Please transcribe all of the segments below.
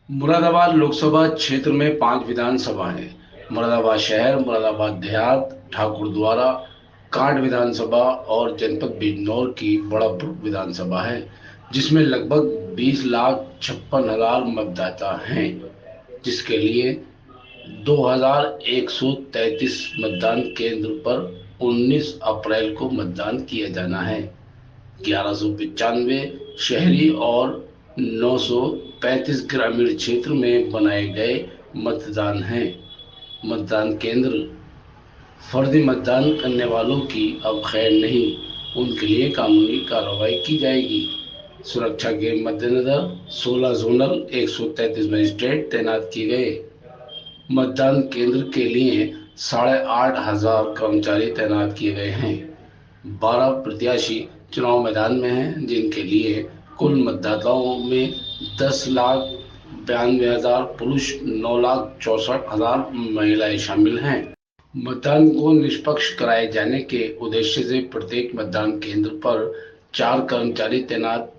मुरादाबाद लोकसभा क्षेत्र में 5 विधानसभा है। मुरादाबाद शहर, मुरादाबाद देहात, ठाकुरद्वारा, कांड विधानसभा और जनपद बिजनौर की बड़ापुर विधानसभा है, जिसमें लगभग 20,56,000 मतदाता हैं, जिसके लिए 2,133 मतदान केंद्र पर 19 अप्रैल को मतदान किया जाना है। 1195 शहरी और 935 ग्रामीण क्षेत्र में बनाए गए मतदान हैं। मतदान केंद्र फर्जी मतदान करने वालों की अब खैर नहीं, उनके लिए कानूनी कार्रवाई की जाएगी। सुरक्षा के मद्देनजर 16 जोनल 133 मजिस्ट्रेट तैनात किए गए। मतदान केंद्र के लिए 8,500 कर्मचारी तैनात किए गए हैं। 12 प्रत्याशी चुनाव मैदान में हैं, जिनके लिए कुल मतदाताओं में 10,92,000 पुरुष, 9,64,000 महिलाएं शामिल हैं। मतदान को निष्पक्ष कराए जाने के उद्देश्य से प्रत्येक मतदान केंद्र पर 4 कर्मचारी तैनात।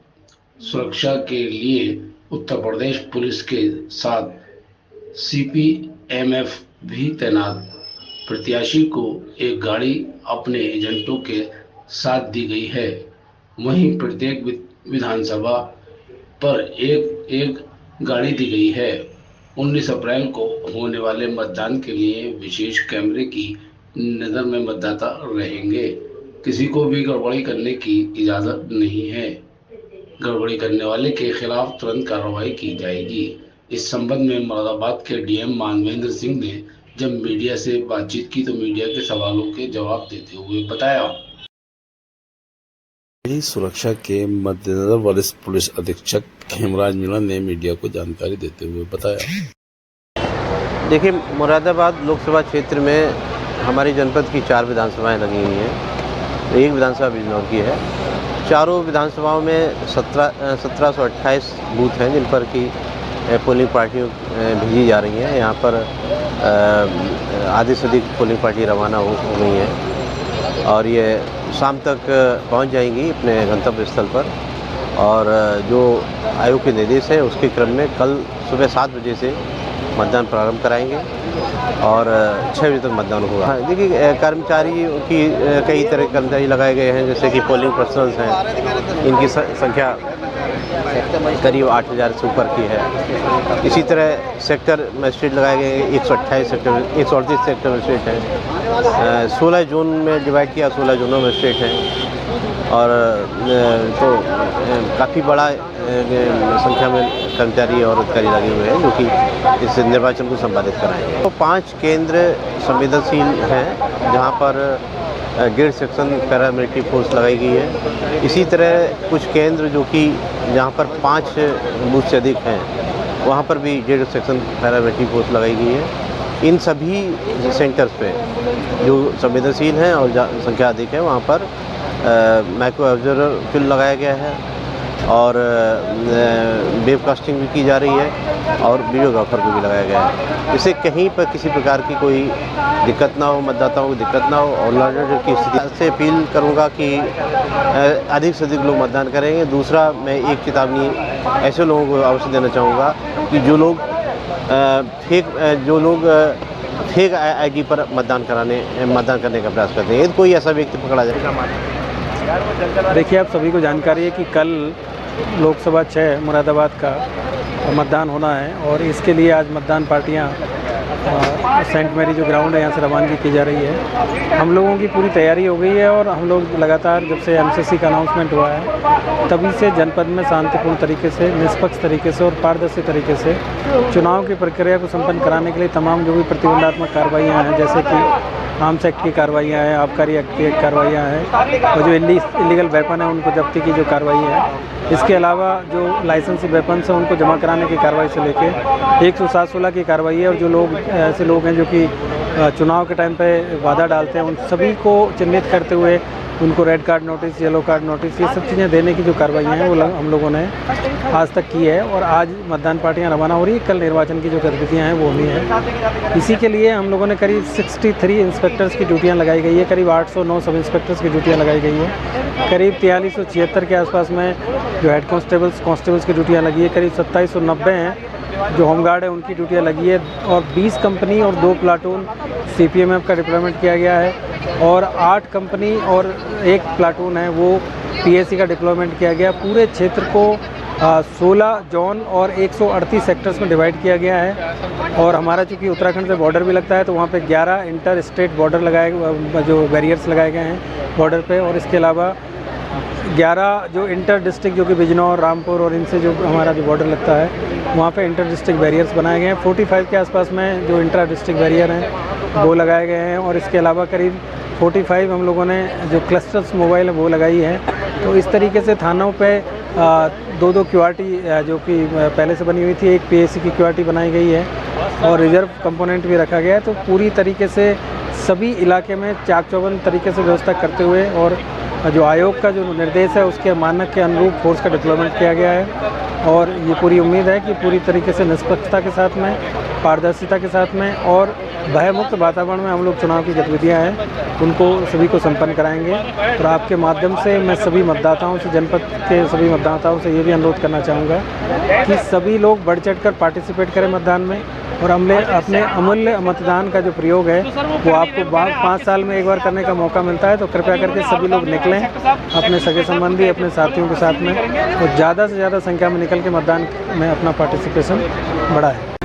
सुरक्षा के लिए उत्तर प्रदेश पुलिस के साथ सीपीएमएफ भी तैनात। प्रत्याशी को एक गाड़ी अपने एजेंटों के साथ दी गई है। वहीं प्रत्येक विधानसभा पर एक एक गाड़ी दी गई है। 19 अप्रैल को होने वाले मतदान के लिए विशेष कैमरे की नजर में मतदाता रहेंगे। किसी को भी गड़बड़ी करने की इजाजत नहीं है। गड़बड़ी करने वाले के खिलाफ तुरंत कार्रवाई की जाएगी। इस संबंध में मुरादाबाद के डीएम मानवेंद्र सिंह ने जब मीडिया से बातचीत की तो मीडिया के सवालों के जवाब देते हुए बताया। सुरक्षा के मद्देनजर वरिष्ठ पुलिस अधीक्षक हेमराज मीणा ने मीडिया को जानकारी देते हुए बताया। देखिए, मुरादाबाद लोकसभा क्षेत्र में हमारी जनपद की 4 विधानसभाएं लगी हुई हैं। एक विधानसभा बिजनौर की है। चारों विधानसभाओं में 1728 बूथ हैं, जिन पर की पोलिंग पार्टियों भेजी जा रही हैं। यहाँ पर आधे से अधिक पोलिंग पार्टी रवाना हो गई हैं और ये शाम तक पहुंच जाएंगी अपने गंतव्य स्थल पर। और जो आयोग के निर्देश है उसके क्रम में कल सुबह 7 बजे से मतदान प्रारंभ कराएंगे और 6 बजे तक मतदान होगा। देखिए, कर्मचारियों की कई तरह के कर्मचारी लगाए गए हैं, जैसे कि पोलिंग पर्सनल्स हैं, इनकी संख्या करीब 8,000 से ऊपर की है। इसी तरह सेक्टर मजिस्ट्रेट लगाए गए हैं, 138 सेक्टर मजिस्ट्रेट हैं। 16 जोन में डिवाइड किया, 16 जोनों मजिस्ट्रेट हैं और तो काफ़ी बड़ा संख्या में कर्मचारी और अधिकारी लगे हुए हैं जो कि इस निर्वाचन को संपादित कराएंगे। तो 5 केंद्र संवेदनशील हैं जहां पर 1.5 सेक्शन पैरामिलिट्री फोर्स लगाई गई है। इसी तरह कुछ केंद्र जो कि जहां पर 5 बूथ से अधिक हैं वहां पर भी 1.5 सेक्शन पैरामिलिट्री फोर्स लगाई गई है। इन सभी सेंटर्स पे जो संवेदनशील हैं और संख्या अधिक है वहाँ पर माइक्रो ऑब्जर्वर फील्ड लगाया गया है और वेबकास्टिंग भी की जा रही है और वीडियोग्राफर को भी लगाया गया है। इससे कहीं पर किसी प्रकार की कोई दिक्कत ना हो, मतदाताओं को दिक्कत ना हो। और लॉ की स्थिति से अपील करूंगा कि अधिक से अधिक लोग मतदान करेंगे। दूसरा, मैं एक चेतावनी ऐसे लोगों को अवश्य देना चाहूँगा कि जो लोग फेक आईडी पर मतदान करने का प्रयास करते हैं, यदि कोई ऐसा व्यक्ति पकड़ा जाए। देखिए, आप सभी को जानकारी है कि कल लोकसभा 6 मुरादाबाद का मतदान होना है और इसके लिए आज मतदान पार्टियां सेंट मैरी जो ग्राउंड है यहाँ से रवानगी की जा रही है। हम लोगों की पूरी तैयारी हो गई है और हम लोग लगातार जब से एमसीसी का अनाउंसमेंट हुआ है तभी से जनपद में शांतिपूर्ण तरीके से, निष्पक्ष तरीके से और पारदर्शी तरीके से चुनाव की प्रक्रिया को संपन्न कराने के लिए तमाम जो भी प्रतिबंधात्मक कार्रवाइयाँ हैं, जैसे कि आर्म्स एक्ट की कार्रवाइयाँ हैं, आबकारी एक्ट की कार्रवाइयाँ हैं और जो इलीगल वेपन है उनको जब्ती की जो कार्रवाई है, इसके अलावा जो लाइसेंसी वेपन्स हैं उनको जमा कराने की कार्रवाई से लेके 107-16 की कार्रवाई है। और जो लोग ऐसे लोग हैं जो कि चुनाव के टाइम पे वादा डालते हैं, उन सभी को चिन्हित करते हुए उनको red card notice, yellow card notice, ये सब चीज़ें देने की जो कार्रवाइयाँ हैं वो हम लोगों ने आज तक की है। और आज मतदान पार्टियाँ रवाना हो रही है, कल निर्वाचन की जो गतिविधियाँ हैं वो होनी है। इसी के लिए हम लोगों ने करीब 63 इंस्पेक्टर्स की ड्यूटियाँ लगाई गई है, करीब 809 सब इंस्पेक्टर्स की ड्यूटियाँ लगाई गई है, करीब 4376 के आसपास में जो हेड कांस्टेबल्स की ड्यूटियाँ लगी है, करीब 2790 हैं जो होमगार्ड है उनकी ड्यूटियाँ लगी है, और 20 कंपनी और 2 प्लाटून CPMF का डिप्लॉयमेंट किया गया है, और 8 कंपनी और 1 प्लाटून है वो PSC का डिप्लॉयमेंट किया गया। पूरे क्षेत्र को 16 जोन और 138 सेक्टर्स में डिवाइड किया गया है। और हमारा चूँकि उत्तराखंड से बॉर्डर भी लगता है तो वहाँ पे 11 इंटर स्टेट बॉर्डर लगाए, जो बैरियर्स लगाए गए हैं बॉर्डर पे, और इसके अलावा 11 जो इंटर डिस्ट्रिक्ट जो कि बिजनौर, रामपुर और इनसे जो हमारा जो बॉर्डर लगता है वहाँ पे इंटर डिस्ट्रिक्ट बैरियर्स बनाए गए हैं। 45 के आसपास में जो इंटर डिस्ट्रिक्ट बैरियर हैं वो लगाए गए हैं, और इसके अलावा करीब 45 हम लोगों ने जो क्लस्टर्स मोबाइल है वो लगाई है। तो इस तरीके से थानों पे 2-2 QRT जो कि पहले से बनी हुई थी, एक PSC की QRT बनाई गई है, और रिजर्व कंपोनेंट भी रखा गया है। तो पूरी तरीके से सभी इलाके में चाक चौबंद तरीके से व्यवस्था करते हुए, और जो आयोग का जो निर्देश है उसके मानक के अनुरूप फोर्स का डिप्लॉयमेंट किया गया है। और ये पूरी उम्मीद है कि पूरी तरीके से निष्पक्षता के साथ में, पारदर्शिता के साथ में और भयमुक्त वातावरण में हम लोग चुनाव की गतिविधियां हैं उनको सभी को संपन्न कराएंगे। और आपके माध्यम से मैं सभी मतदाताओं से, जनपद के सभी मतदाताओं से ये भी अनुरोध करना चाहूँगा कि सभी लोग बढ़ चढ़कर पार्टिसिपेट करें मतदान में, और अपने अमूल्य मतदान का जो प्रयोग है वो आपको 5 साल में एक बार करने का मौका मिलता है। तो कृपया करके सभी लोग निकलें अपने सगे संबंधी, अपने साथियों के साथ में, और ज़्यादा से ज़्यादा संख्या में निकल के मतदान में अपना पार्टिसिपेशन बढ़ाएं।